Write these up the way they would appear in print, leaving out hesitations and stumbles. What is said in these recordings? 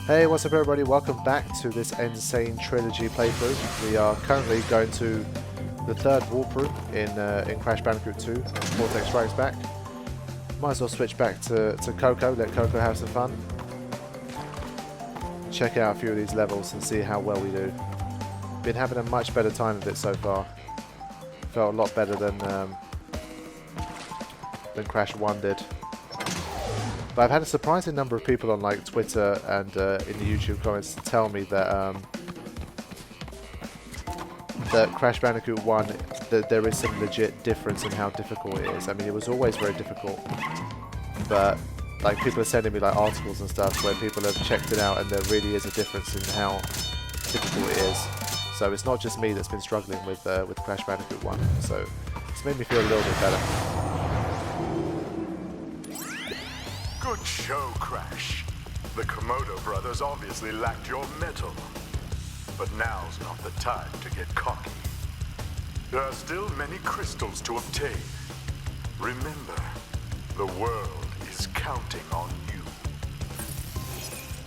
Hey, what's up everybody? Welcome back to this Sane Trilogy playthrough. We are currently going to the third walkthrough in Crash Bandicoot 2, Cortex Strikes Back. Might as well switch back to Coco, let Coco have some fun. Check out a few of these levels and see how well we do. Been having a much better time of it so far. Felt a lot better than Crash 1 did. But I've had a surprising number of people on like Twitter and in the YouTube comments to tell me that that Crash Bandicoot 1, that there is some legit difference in how difficult it is. I mean, it was always very difficult, but like people are sending me like articles and stuff where people have checked it out and there really is a difference in how difficult it is. So it's not just me that's been struggling with Crash Bandicoot 1. So it's made me feel a little bit better. Good show, Crash. The Komodo brothers obviously lacked your mettle. But now's not the time to get cocky. There are still many crystals to obtain. Remember, the world is counting on you.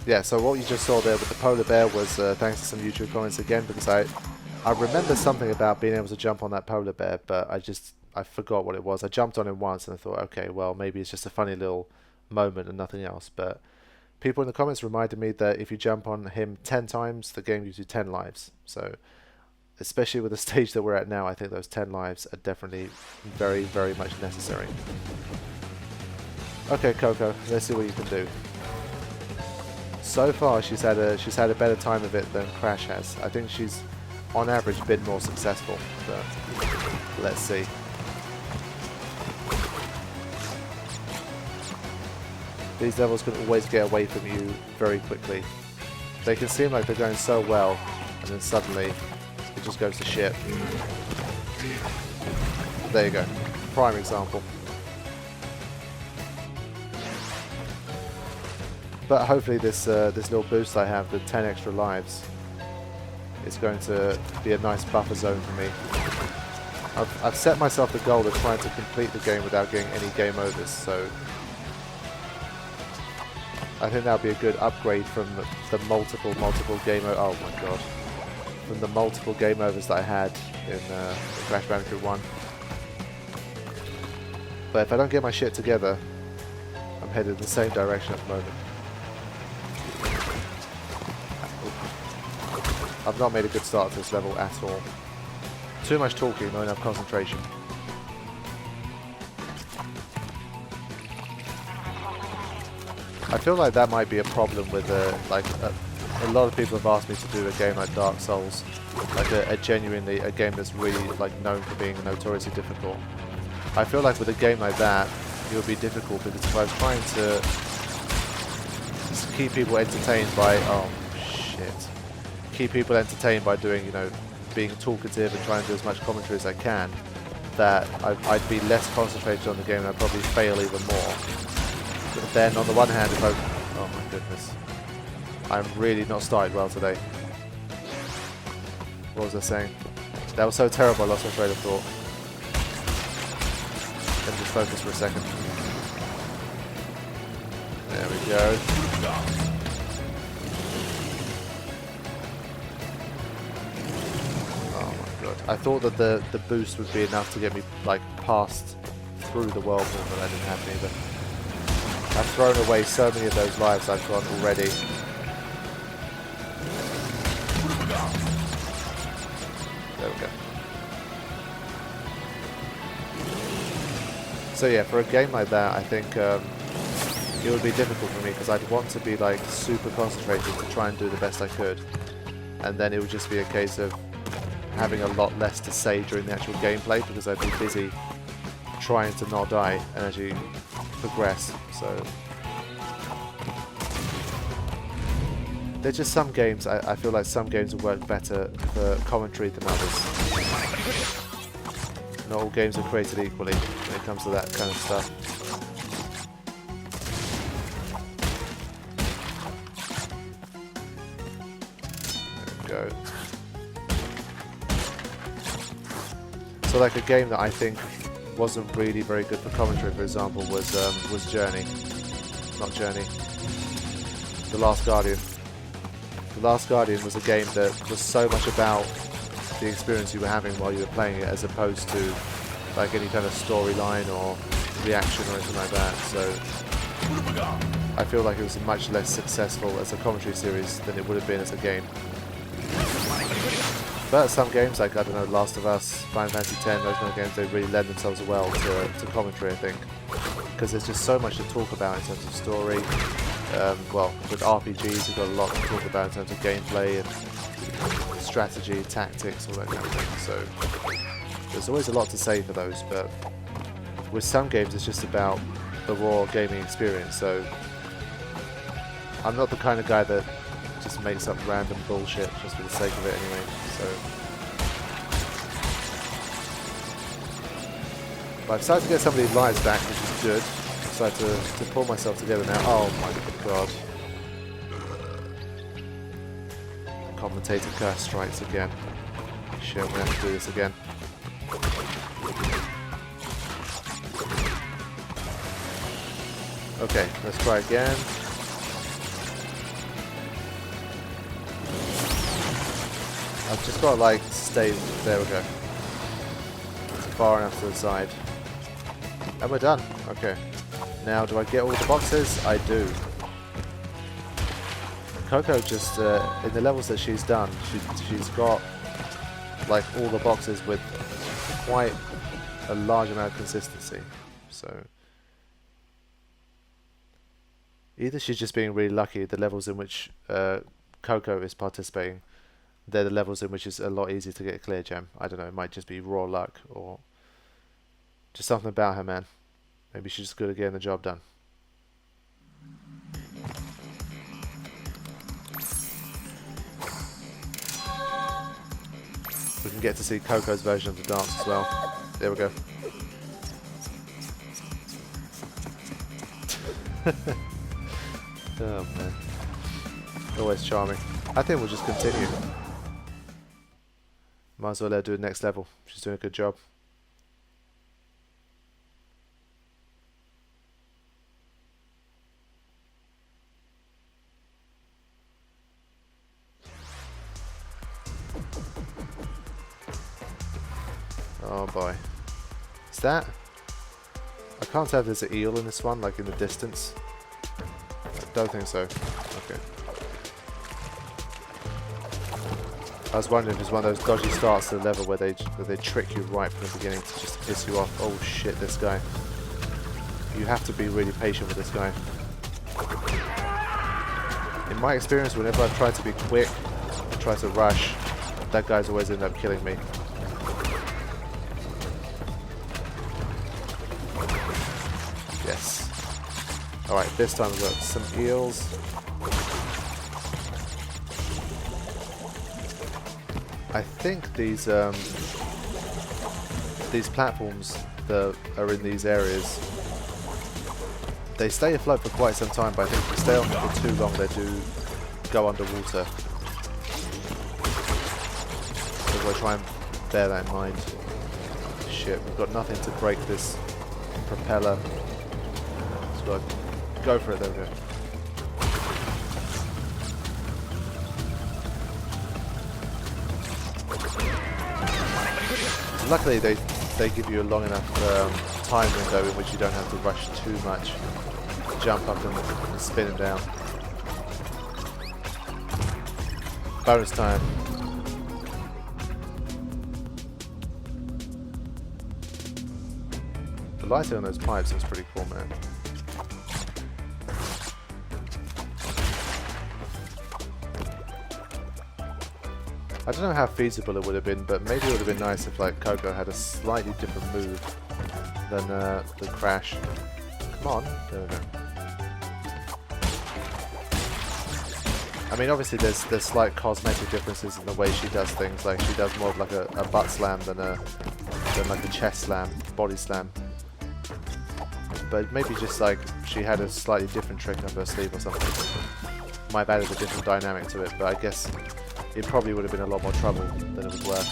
Yeah, so what you just saw there with the polar bear was thanks to some YouTube comments again, because I remember something about being able to jump on that polar bear, but I forgot what it was. I jumped on him once and I thought, okay, well, maybe it's just a funny little moment and nothing else. But people in the comments reminded me that if you jump on him 10 times, the game gives you 10 lives. So especially with the stage that we're at now, I think those 10 lives are definitely very, very much necessary. Okay, Coco, let's see what you can do. So far she's had a better time of it than Crash has. I think she's on average been more successful, but let's see. These levels can always get away from you very quickly. They can seem like they're going so well, and then suddenly it just goes to shit. There you go. Prime example. But hopefully this little boost I have, the 10 extra lives, is going to be a nice buffer zone for me. I've set myself the goal of trying to complete the game without getting any game overs, so I think that'll be a good upgrade from the multiple game overs. Oh my god. From the multiple game overs that I had in Crash Bandicoot 1. But if I don't get my shit together, I'm headed in the same direction at the moment. I've not made a good start to this level at all. Too much talking, not enough concentration. I feel like that might be a problem with a lot of people have asked me to do a game like Dark Souls, like a genuinely a game that's really like known for being notoriously difficult. I feel like with a game like that, it would be difficult because if I was trying to just keep people entertained by keep people entertained by doing, you know, being talkative and trying to do as much commentary as I can, that I'd be less concentrated on the game and I'd probably fail even more. But then on the one hand, if I... Oh my goodness. I'm really not started well today. What was I saying? That was so terrible I lost my train of thought. Let me just focus for a second. There we go. I thought that the boost would be enough to get me like passed through the whirlpool, but that didn't happen either. I've thrown away so many of those lives I've got already. There we go. So yeah, for a game like that, I think it would be difficult for me because I'd want to be like super concentrated to try and do the best I could, and then it would just be a case of having a lot less to say during the actual gameplay because I'd be busy trying to not die and actually progress. So there's just some games, I feel like some games will work better for commentary than others. Not all games are created equally when it comes to that kind of stuff. There we go. So like a game that I think wasn't really very good for commentary, for example, was Journey. Not Journey. The Last Guardian. The Last Guardian was a game that was so much about the experience you were having while you were playing it, as opposed to like any kind of storyline or reaction or anything like that. So I feel like it was much less successful as a commentary series than it would have been as a game. But some games, like, I don't know, Last of Us, Final Fantasy X, those kind of games, they really lend themselves well to commentary, I think. Because there's just so much to talk about in terms of story. Well, with RPGs, you've got a lot to talk about in terms of gameplay and strategy, tactics, all that kind of thing. So there's always a lot to say for those, but with some games it's just about the raw gaming experience. So I'm not the kind of guy that just makes up random bullshit just for the sake of it anyway. So but I've decided to get some of these lives back, which is good. I've decided to pull myself together now. Oh my god. Commentator curse strikes again. Shit, I'm gonna have to do this again. Okay, let's try again. I've just got to like stay, there we go. Far enough to the side. And we're done. Okay. Now do I get all the boxes? I do. Coco just, in the levels that she's done, she's got like all the boxes with quite a large amount of consistency. So either she's just being really lucky, the levels in which Coco is participating, they're the levels in which it's a lot easier to get a clear gem. I don't know, it might just be raw luck or just something about her, man. Maybe she's just good at getting the job done. We can get to see Coco's version of the dance as well. There we go. Oh man. Always charming. I think we'll just continue. Might as well let her do the next level. She's doing a good job. Oh boy. Is that? I can't tell if there's an eel in this one, like in the distance. I don't think so. Okay. I was wondering if it's one of those dodgy starts to the level where they trick you right from the beginning to just piss you off. Oh shit, this guy. You have to be really patient with this guy. In my experience, whenever I've tried to be quick and try to rush, that guy's always ended up killing me. Yes. Alright, this time we've got some eels. I think these platforms that are in these areas, they stay afloat for quite some time, but I think if you stay on them for too long they do go underwater. So we'll try and bear that in mind. Shit, we've got nothing to break this propeller. Let's go for it, there we go. Luckily they give you a long enough time window in which you don't have to rush too much. Jump up and spin them down. Bonus time. The lighting on those pipes is pretty cool, man. I don't know how feasible it would have been, but maybe it would have been nice if like Coco had a slightly different move than Crash. Come on, there we go. I mean, obviously there's slight cosmetic differences in the way she does things. Like she does more of like a butt slam than like a chest slam, body slam. But maybe just like she had a slightly different trick up her sleeve or something. Might have added a different dynamic to it, but I guess it probably would have been a lot more trouble than it was worth.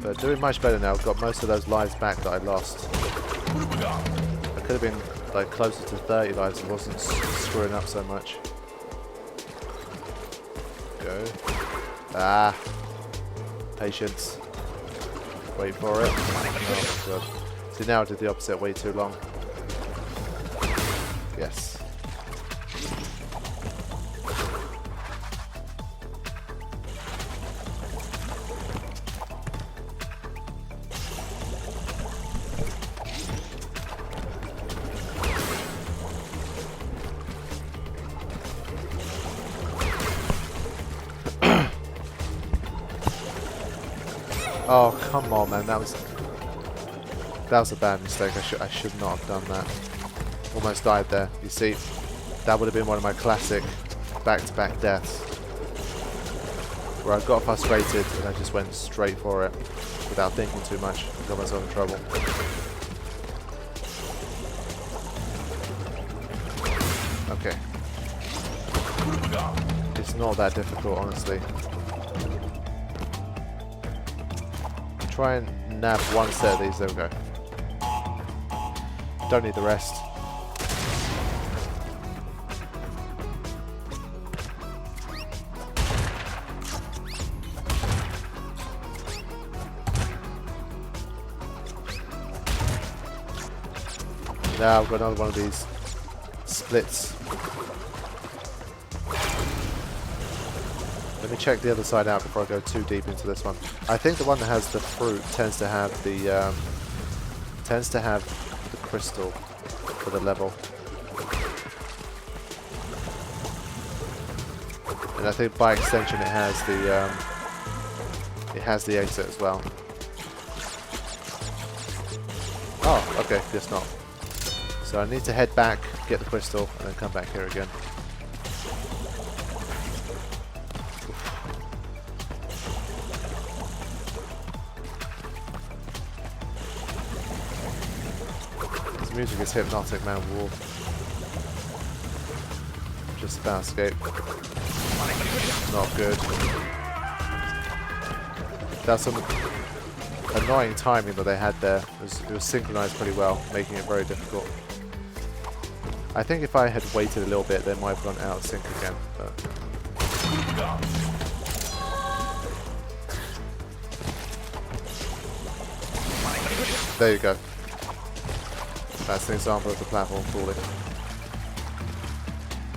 But doing much better now. I've got most of those lives back that I lost. I could have been like closer to 30 lives and wasn't screwing up so much. Go. Ah. Patience. Wait for it. Oh my god. See, now I did the opposite way too long. Yes. Oh, come on, man. That was a bad mistake. I should not have done that. Almost died there. You see, that would have been one of my classic back-to-back deaths, where I got frustrated and I just went straight for it without thinking too much and got myself in trouble. Okay. It's not that difficult, honestly. Try and nab one set of these. There we go. Don't need the rest. Now I've got another one of these splits. Let me check the other side out before I go too deep into this one. I think the one that has the fruit tends to have the crystal for the level, and I think by extension it has the exit as well. Oh, okay, guess not. So I need to head back, get the crystal, and then come back here again. Music is hypnotic, man. War. Just about escape. Not good. That's some annoying timing that they had there. It was synchronized pretty well, making it very difficult. I think if I had waited a little bit, they might have gone out of sync again. But there you go. That's an example of the platform falling.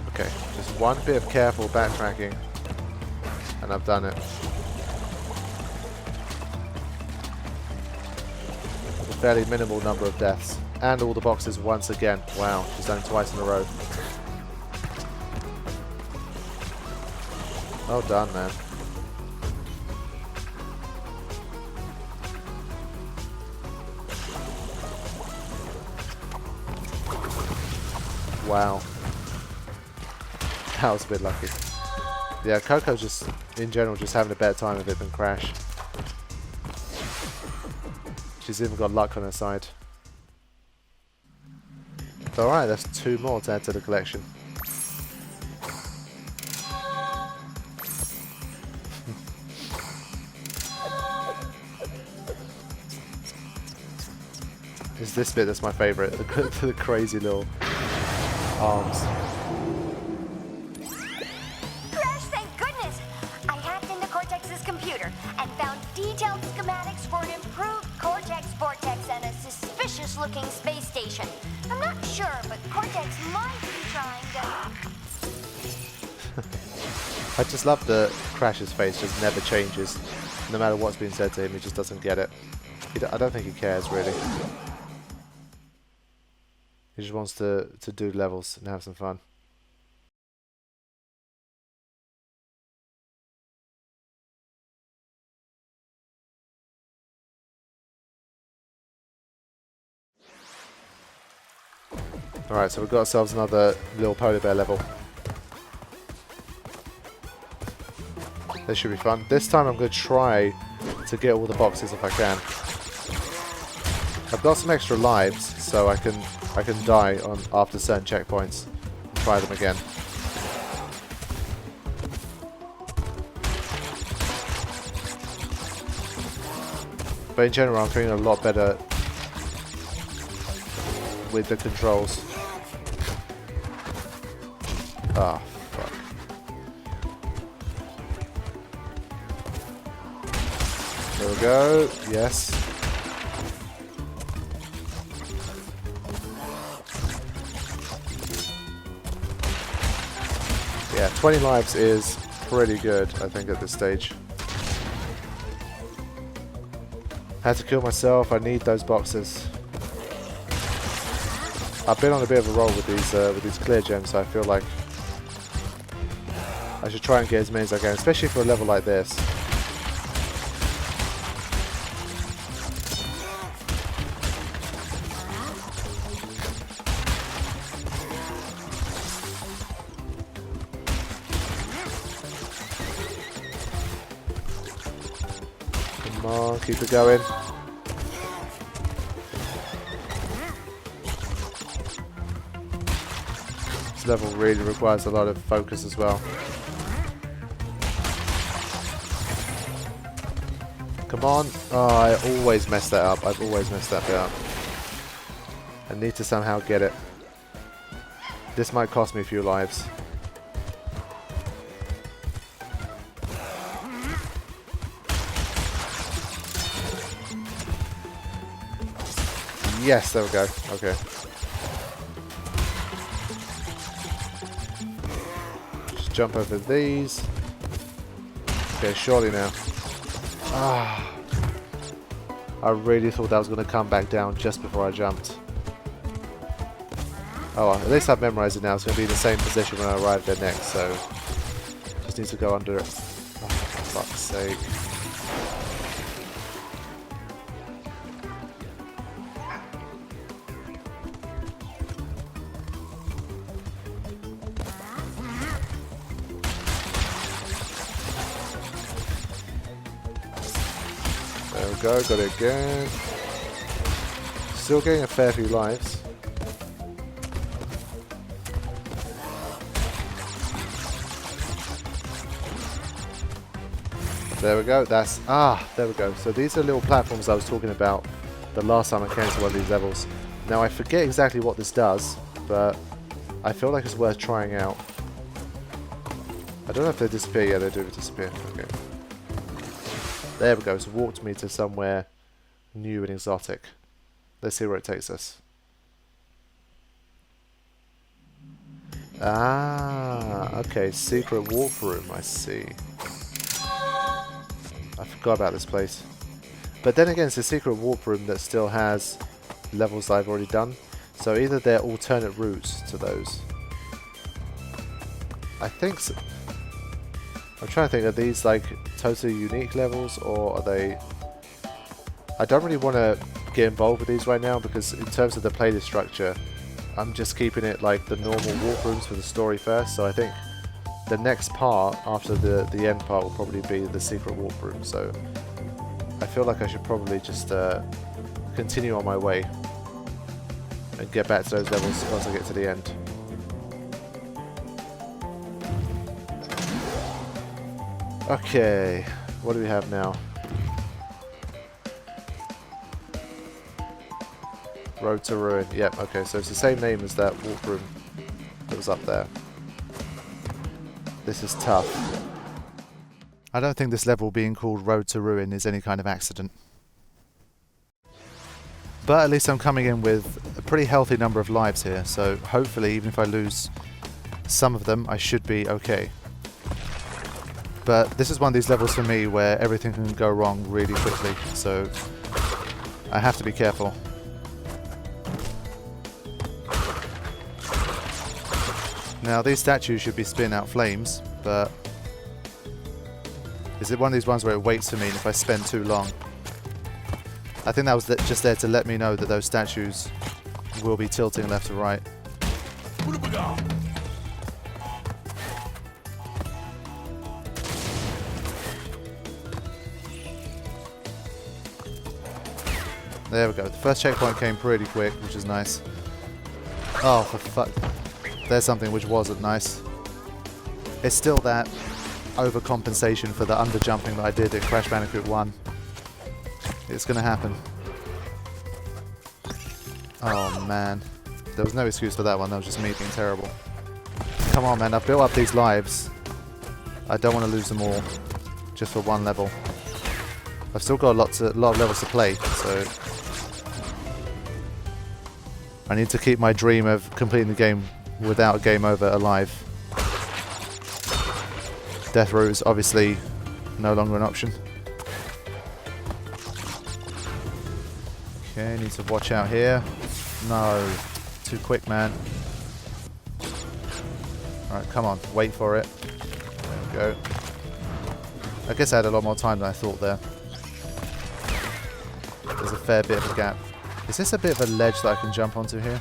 Okay, just one bit of careful backtracking, and I've done it. A fairly minimal number of deaths. And all the boxes once again. Wow, she's done it twice in a row. Well done, man. Wow. That was a bit lucky. Yeah, Coco's just, in general, just having a better time of it than Crash. She's even got luck on her side. Alright, that's 2 more to add to the collection. It's this bit that's my favourite, the crazy little arms. Crash, thank goodness! I hacked into Cortex's computer and found detailed schematics for an improved Cortex Vortex and a suspicious-looking space station. I'm not sure, but Cortex might be trying to... I just love that Crash's face just never changes. No matter what's being said to him, he just doesn't get it. I don't think he cares, really. He just wants to do levels and have some fun. Alright, so we've got ourselves another little polar bear level. This should be fun. This time I'm going to try to get all the boxes if I can. I've got some extra lives, so I can die on after certain checkpoints and try them again. But in general, I'm feeling a lot better with the controls. Ah, fuck. There we go. Yes. Yeah, 20 lives is pretty good, I think, at this stage. Had to kill myself. I need those boxes. I've been on a bit of a roll with these clear gems, so I feel like I should try and get as many as I can, especially for a level like this. Come on, keep it going. This level really requires a lot of focus as well. Come on. Oh, I always mess that up. I've always messed that bit up. I need to somehow get it. This might cost me a few lives. Yes, there we go. Okay. Just jump over these. Okay, surely now. Ah. I really thought that was going to come back down just before I jumped. Oh well, at least I've memorized it now. It's going to be in the same position when I arrive there next, so just need to go under it. Oh, for fuck's sake. There we go, got it again. Still getting a fair few lives. There we go, that's, there we go. So these are little platforms I was talking about the last time I came to one of these levels. Now I forget exactly what this does, but I feel like it's worth trying out. I don't know if they disappear. Yeah, they do disappear. Okay. There we go, so walked me to somewhere new and exotic. Let's see where it takes us. Ah, okay, secret warp room, I see. I forgot about this place. But then again, it's a secret warp room that still has levels I've already done. So either they're alternate routes to those. I think so. I'm trying to think, are these like totally unique levels, or are they... I don't really want to get involved with these right now, because in terms of the playlist structure, I'm just keeping it like the normal warp rooms for the story first. So I think the next part after the end part will probably be the secret warp room. So I feel like I should probably just continue on my way and get back to those levels once I get to the end. Okay, what do we have now? Road to Ruin. Yep, okay, so it's the same name as that warp room that was up there. This is tough. I don't think this level being called Road to Ruin is any kind of accident. But at least I'm coming in with a pretty healthy number of lives here, so hopefully even if I lose some of them, I should be okay. But this is one of these levels for me where everything can go wrong really quickly, so I have to be careful. Now these statues should be spitting out flames, but is it one of these ones where it waits for me, and if I spend too long? I think that was just there to let me know that those statues will be tilting left to right. There we go. The first checkpoint came pretty quick, which is nice. Oh, for fuck. There's something which wasn't nice. It's still that overcompensation for the underjumping that I did in Crash Bandicoot 1. It's gonna happen. Oh man. There was no excuse for that one, that was just me being terrible. come on, man. I've built up these lives. I don't want to lose them all just for one level. I've still got a lot of levels to play, so I need to keep my dream of completing the game without a game over alive. Death route is obviously no longer an option. Okay, need to watch out here. No, too quick, man. Alright, come on, wait for it. There we go. I guess I had a lot more time than I thought there. There's a fair bit of a gap. Is this a bit of a ledge that I can jump onto here?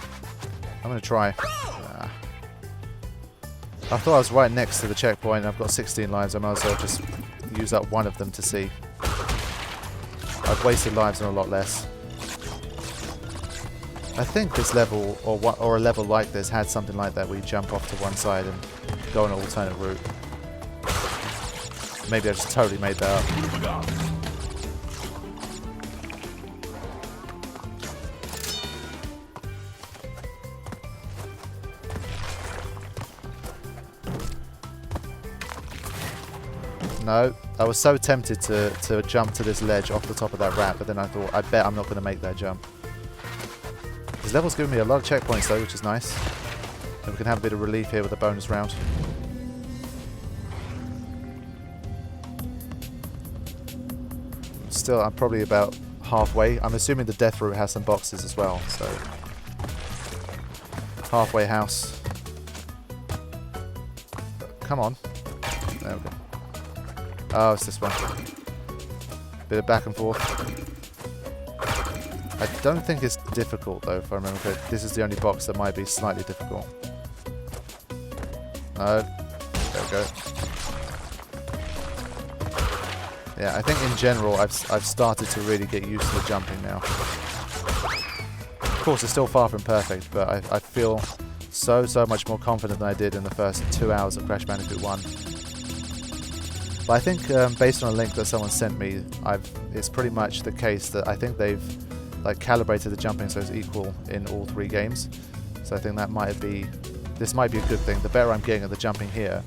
I'm going to try. Ah. I thought I was right next to the checkpoint and I've got 16 lives. I might as well just use up one of them to see. I've wasted lives on a lot less. I think this level, or a level like this, had something like that where you jump off to one side and go on an alternate route. Maybe I just totally made that up. No, I was so tempted to jump to this ledge off the top of that ramp, but then I thought, I bet I'm not going to make that jump. This level's giving me a lot of checkpoints though, which is nice. And we can have a bit of relief here with a bonus round. Still, I'm probably about halfway. I'm assuming the death route has some boxes as well, so... Halfway house. Come on. There we go. Oh, it's this one. Bit of back and forth. I don't think it's difficult though, if I remember correctly. This is the only box that might be slightly difficult. No. There we go. Yeah, I think in general I've started to really get used to the jumping now. Of course, it's still far from perfect, but I feel so much more confident than I did in the first 2 hours of Crash Bandicoot 1. But I think based on a link that someone sent me, it's pretty much the case that I think they've like calibrated the jumping so it's equal in all 3 games. So I think that this might be a good thing. The better I'm getting at the jumping here,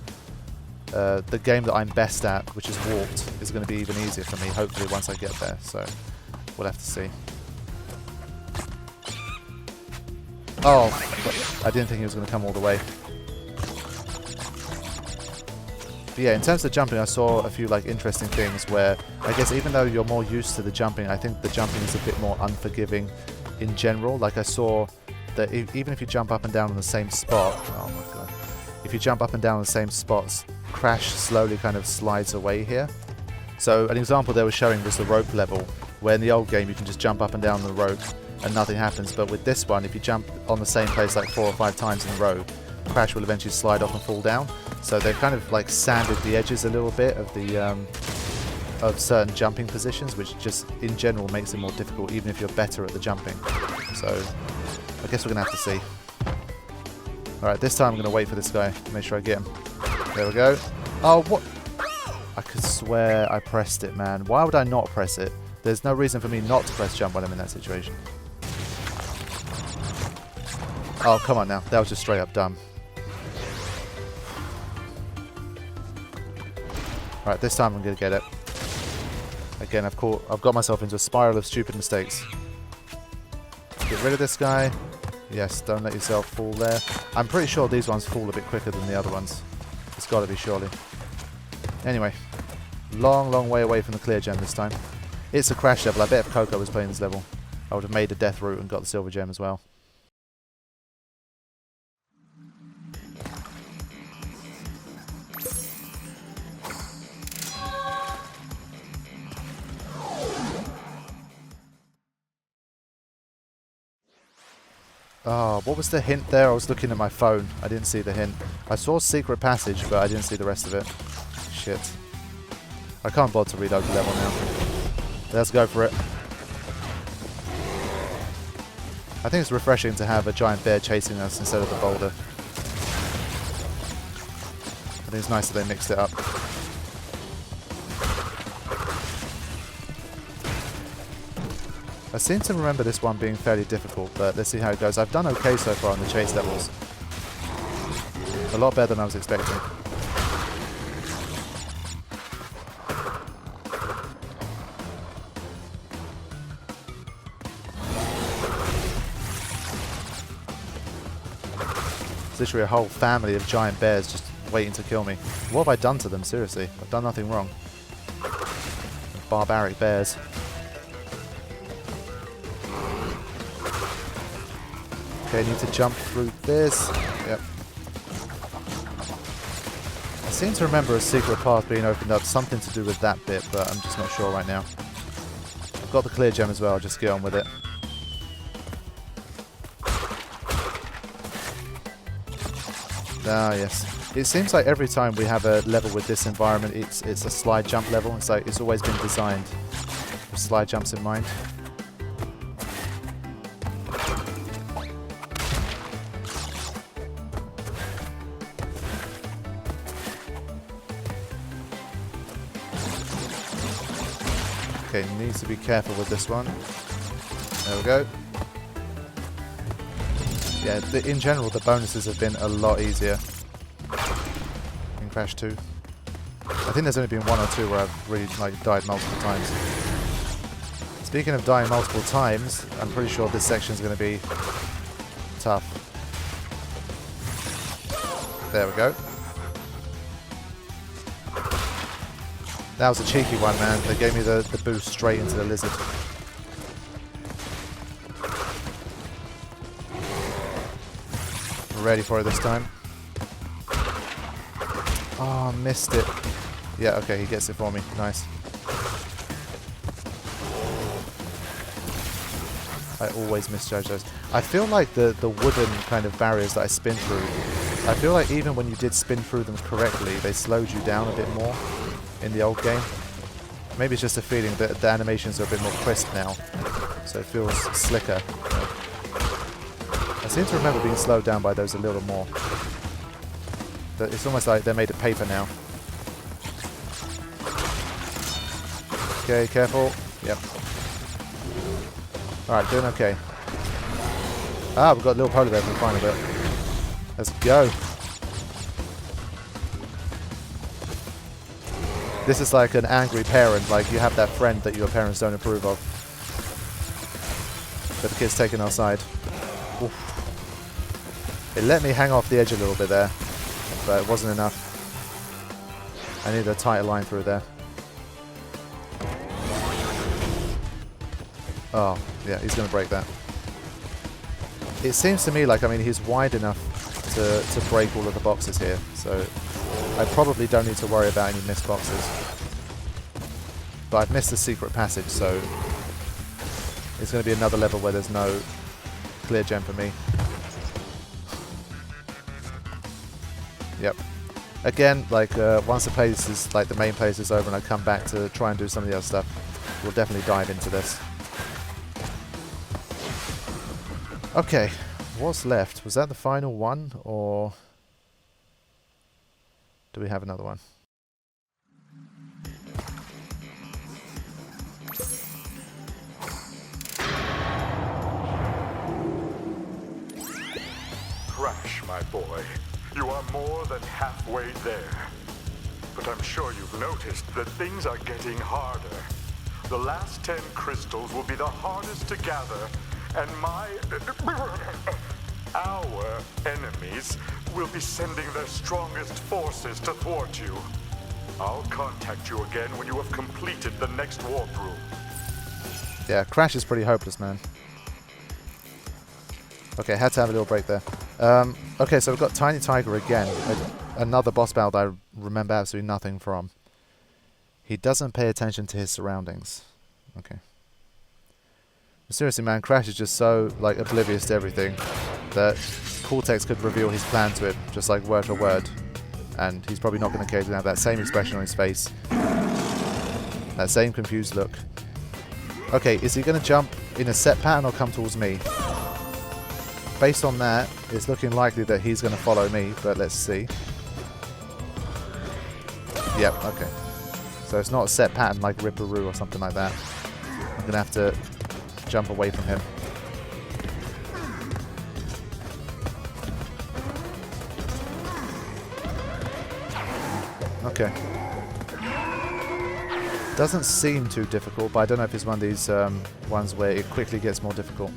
the game that I'm best at, which is Warped, is going to be even easier for me, hopefully, once I get there. So we'll have to see. Oh, I didn't think he was going to come all the way. But yeah, in terms of jumping, I saw a few like interesting things where I guess even though you're more used to the jumping, I think the jumping is a bit more unforgiving in general. Like I saw that even if you jump up and down on the same spot, oh my god, if you jump up and down on the same spots, Crash slowly kind of slides away here. So an example they were showing was the rope level, where in the old game you can just jump up and down the rope and nothing happens, but with this one, if you jump on the same place like 4 or 5 times in a row, Crash will eventually slide off and fall down. So they've kind of like sanded the edges a little bit of the of certain jumping positions, which just in general makes it more difficult, even if you're better at the jumping. So I guess we're gonna have to see. All right, this time I'm gonna wait for this guy to make sure I get him. There we go. Oh, what? I could swear I pressed it, man. Why would I not press it? There's no reason for me not to press jump when I'm in that situation. Oh, come on now. That was just straight up dumb. Alright, this time I'm going to get it. Again, I've got myself into a spiral of stupid mistakes. Get rid of this guy. Yes, don't let yourself fall there. I'm pretty sure these ones fall a bit quicker than the other ones. It's got to be, surely. Anyway, long way away from the clear gem this time. It's a Crash level. I bet if Coco was playing this level, I would have made the death route and got the silver gem as well. Oh, what was the hint there? I was looking at my phone. I didn't see the hint. I saw secret passage, but I didn't see the rest of it. Shit. I can't bother to read out the level now. Let's go for it. I think it's refreshing to have a giant bear chasing us instead of the boulder. I think it's nice that they mixed it up. I seem to remember this one being fairly difficult, but let's see how it goes. I've done okay so far on the chase levels. A lot better than I was expecting. It's literally a whole family of giant bears just waiting to kill me. What have I done to them? Seriously, I've done nothing wrong. Barbaric bears. Okay, I need to jump through this. Yep. I seem to remember a secret path being opened up, something to do with that bit, but I'm just not sure right now. I've got the clear gem as well, I'll just get on with it. Ah, yes. It seems like every time we have a level with this environment, it's a slide jump level. It's like it's always been designed with slide jumps in mind. Okay, needs to be careful with this one. There we go. Yeah, in general, the bonuses have been a lot easier in Crash 2. I think there's only been one or two where I've really died multiple times. Speaking of dying multiple times, I'm pretty sure this section is going to be tough. There we go. That was a cheeky one, man. They gave me the boost straight into the lizard. Ready for it this time. Oh, missed it. Yeah, okay, he gets it for me. Nice. I always misjudge those. I feel like the wooden kind of barriers that I spin through, I feel like even when you did spin through them correctly, they slowed you down a bit more in the old game. Maybe it's just a feeling that the animations are a bit more crisp now, so it feels slicker. I seem to remember being slowed down by those a little more. It's almost like they're made of paper now. Okay, careful. Yep. Alright, doing okay. Ah, we've got a little polar bear for the final bit. Let's go. This is like an angry parent, like you have that friend that your parents don't approve of. But the kid's taken our side. Oof. It let me hang off the edge a little bit there, but it wasn't enough. I need a tighter line through there. Oh, yeah, he's going to break that. It seems to me like, I mean, he's wide enough to break all of the boxes here, so I probably don't need to worry about any missed boxes. But I've missed the secret passage, so it's going to be another level where there's no clear gem for me. Yep. Again, like once the place is, like the main place is over and I come back to try and do some of the other stuff, we'll definitely dive into this. Okay, what's left? Was that the final one, or do we have another one? Crash, my boy. You are more than halfway there. But I'm sure you've noticed that things are getting harder. The last 10 crystals will be the hardest to gather, and our enemies will be sending their strongest forces to thwart you. I'll contact you again when you have completed the next warp room. Yeah, Crash is pretty hopeless, man. Okay, had to have a little break there. Okay, so we've got Tiny Tiger again. Another boss battle that I remember absolutely nothing from. He doesn't pay attention to his surroundings. Okay. But seriously, man, Crash is just so, like, oblivious to everything that Cortex could reveal his plan to him, just like word for word. And he's probably not going to occasionally have that same expression on his face. That same confused look. Okay, is he going to jump in a set pattern or come towards me? Based on that, it's looking likely that he's going to follow me, but let's see. Yep, okay. So it's not a set pattern like Ripperoo or something like that. I'm going to have to jump away from him. Okay. Doesn't seem too difficult, but I don't know if it's one of these ones where it quickly gets more difficult.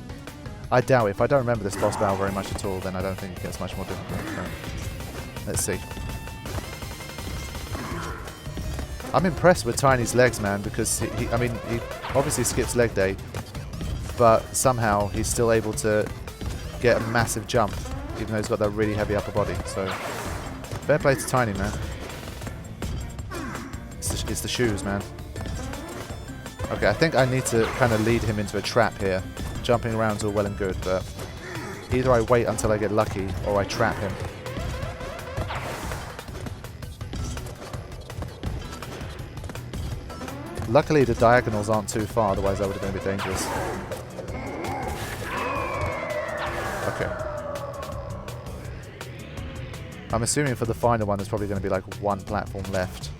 I doubt it. If I don't remember this boss battle very much at all, then I don't think it gets much more difficult. So, let's see. I'm impressed with Tiny's legs, man, because he obviously skips leg day, but somehow he's still able to get a massive jump, even though he's got that really heavy upper body. So, fair play to Tiny, man. It's the shoes, man. Okay, I think I need to kind of lead him into a trap here. Jumping around's all well and good, but either I wait until I get lucky or I trap him. Luckily the diagonals aren't too far, otherwise that would have been a bit dangerous. Okay. I'm assuming for the final one there's probably going to be like one platform left.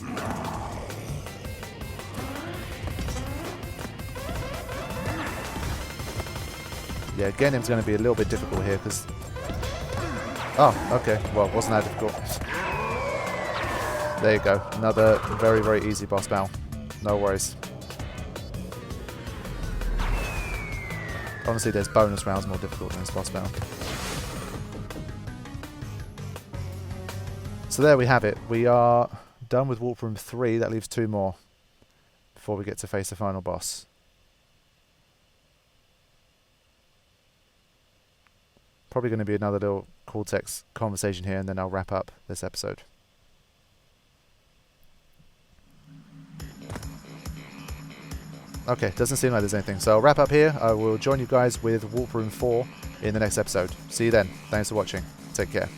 Yeah, getting him's going to be a little bit difficult here because... Oh, okay. Well, wasn't that difficult. There you go. Another very, very easy boss battle. No worries. Honestly, there's bonus rounds more difficult than this boss battle. So there we have it. We are done with Warp Room 3. That leaves 2 more before we get to face the final boss. Probably going to be another little Cortex conversation here, and then I'll wrap up this episode. Okay, doesn't seem like there's anything. So I'll wrap up here. I will join you guys with Warp Room 4 in the next episode. See you then. Thanks for watching. Take care.